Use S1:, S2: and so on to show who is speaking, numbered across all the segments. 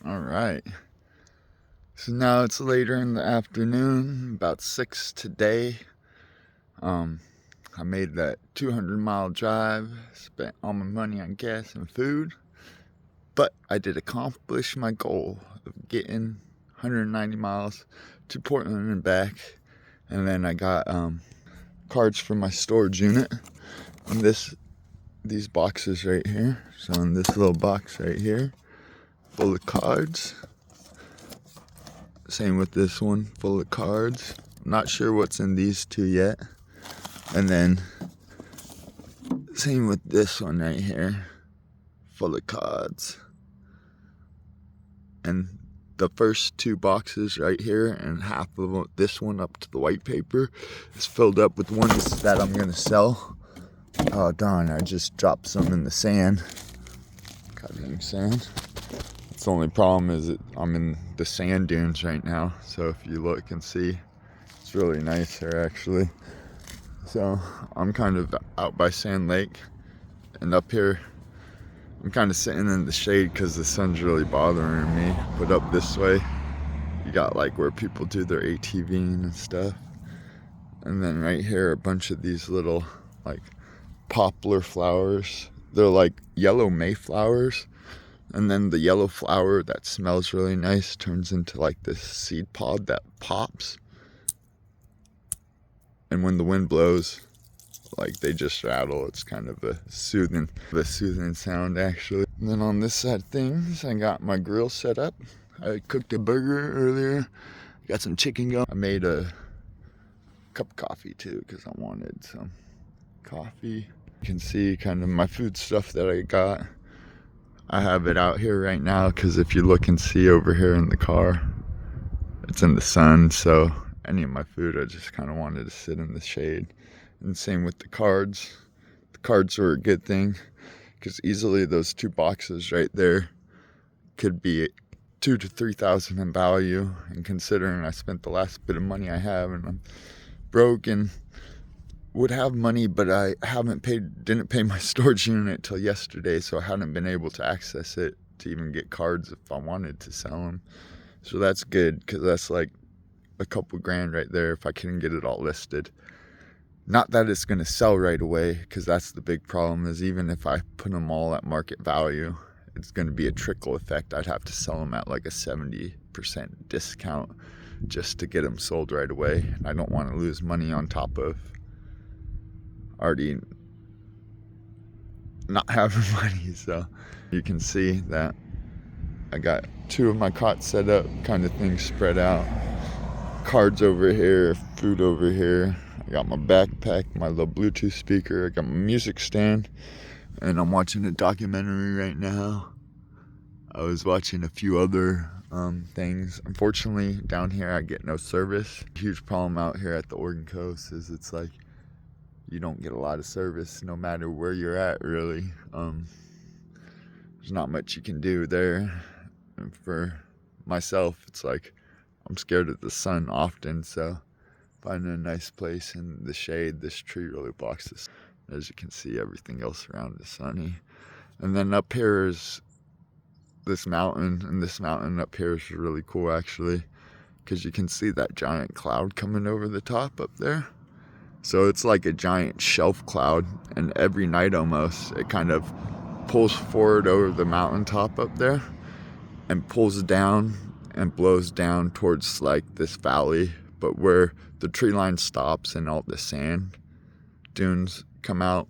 S1: All right. So now it's later in the afternoon, about 6 today. I made that 200-mile drive, spent all my money on gas and food, but I did accomplish my goal of getting 190 miles to Portland and back. And then I got cards for my storage unit in these boxes right here. So in this little box right here, full of cards. Same with this one, full of cards. Not sure what's in these two yet. And then same with this one right here, full of cards. And the first two boxes right here and half of this one up to the white paper is filled up with ones that I'm gonna sell. Oh darn, I just dropped some in the sand. Goddamn sand. The only problem is that I'm in the sand dunes right now, so if you look and see, it's really nice here actually. So I'm kind of out by Sand Lake, and up here I'm kind of sitting in the shade because the sun's really bothering me. But up this way you got like where people do their ATVing and stuff, and then right here a bunch of these little like poplar flowers. They're like yellow mayflowers. And then the yellow flower that smells really nice turns into like this seed pod that pops. And when the wind blows, like they just rattle. It's kind of a soothing sound actually. And then on this side of things, I got my grill set up. I cooked a burger earlier. Got some chicken going. I made a cup of coffee too because I wanted some coffee. You can see kind of my food stuff that I got. I have it out here right now because if you look and see over here in the car, it's in the sun, so any of my food I just kind of wanted to sit in the shade. And same with the cards. The cards were a good thing because easily those two boxes right there could be $2,000 to $3,000 in value. And considering I spent the last bit of money I have and I'm broke and would have money, but I didn't pay my storage unit till yesterday, so I hadn't been able to access it to even get cards if I wanted to sell them. So that's good because that's like a couple grand right there if I couldn't get it all listed. Not that it's going to sell right away, because that's the big problem, is even if I put them all at market value, it's going to be a trickle effect. I'd have to sell them at like a 70% discount just to get them sold right away. I don't want to lose money on top of already not having money. So you can see that I got two of my cots set up, kind of things spread out. Cards over here, food over here. I got my backpack, my little Bluetooth speaker. I got my music stand, and I'm watching a documentary right now. I was watching a few other things. Unfortunately, down here I get no service. Huge problem out here at the Oregon coast is it's like you don't get a lot of service no matter where you're at, really. There's not much you can do there. And for myself, it's like I'm scared of the sun often, so finding a nice place in the shade, this tree really blocks this. As you can see, everything else around is sunny. And then up here is this mountain, and this mountain up here is really cool actually, because you can see that giant cloud coming over the top up there. So it's like a giant shelf cloud, and every night almost it kind of pulls forward over the mountaintop up there and pulls down and blows down towards like this valley, but where the tree line stops and all the sand dunes come out,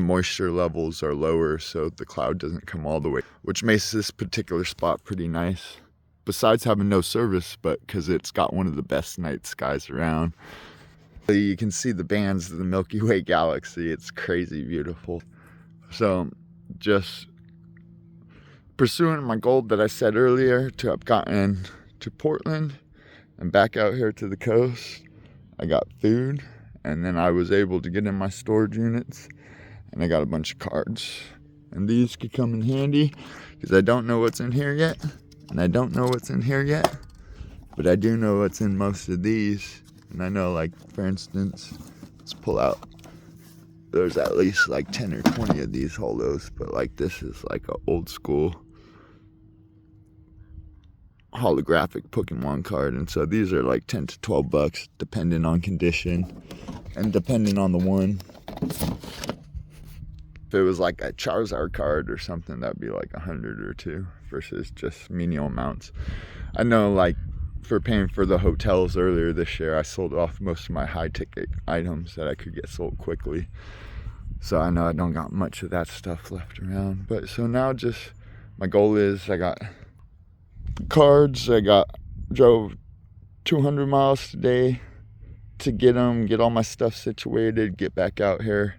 S1: moisture levels are lower, so the cloud doesn't come all the way, which makes this particular spot pretty nice. Besides having no service, but because it's got one of the best night skies around. You can see the bands of the Milky Way galaxy. It's crazy beautiful. So just pursuing my goal that I said earlier to have gotten to Portland and back out here to the coast. I got food, and then I was able to get in my storage units, and I got a bunch of cards. And these could come in handy because I don't know what's in here yet, and I don't know what's in here yet, but I do know what's in most of these. And I know, like, for instance, let's pull out, there's at least like 10 or 20 of these holdos, but like this is like an old school holographic Pokemon card, and so these are like 10 to 12 bucks depending on condition and depending on the one. If it was like a Charizard card or something, that'd be like 100 or 2 versus just menial amounts. I know, like, for paying for the hotels earlier this year, I sold off most of my high ticket items that I could get sold quickly. So I know I don't got much of that stuff left around. But so now just my goal is I got cards. Drove 200 miles today to get them, get all my stuff situated, get back out here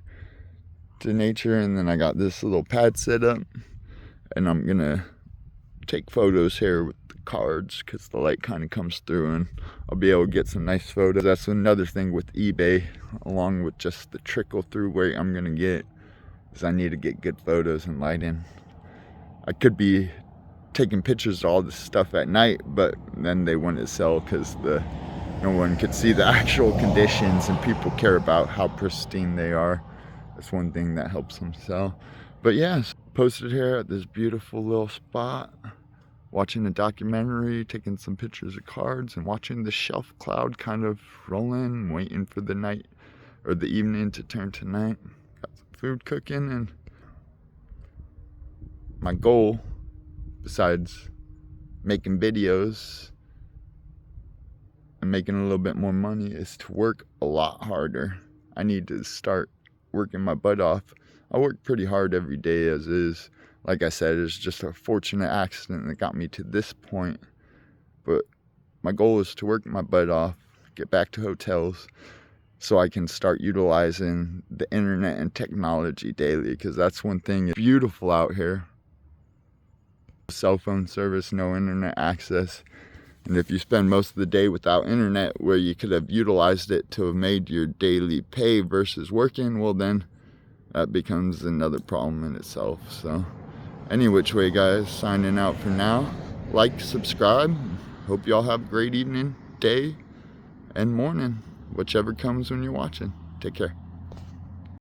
S1: to nature. And then I got this little pad set up, and I'm gonna take photos here with the cards because the light kind of comes through, and I'll be able to get some nice photos. That's another thing with eBay, along with just the trickle through rate I'm gonna get, is I need to get good photos and lighting. I could be taking pictures of all this stuff at night, but then they wouldn't sell because no one could see the actual conditions, and people care about how pristine they are. That's one thing that helps them sell. But yeah, posted here at this beautiful little spot, watching a documentary, taking some pictures of cards, and watching the shelf cloud kind of roll in, waiting for the night or the evening to turn to night. Got some food cooking, and my goal, besides making videos and making a little bit more money, is to work a lot harder. I need to start working my butt off. I work pretty hard every day as is. Like I said, it's just a fortunate accident that got me to this point. But my goal is to work my butt off, get back to hotels, so I can start utilizing the internet and technology daily, because that's one thing. It's beautiful out here. Cell phone service, no internet access. And if you spend most of the day without internet, where you could have utilized it to have made your daily pay versus working, well then that becomes another problem in itself. So any which way, guys, signing out for now. Like, subscribe. Hope y'all have a great evening, day, and morning, whichever comes when you're watching. Take care.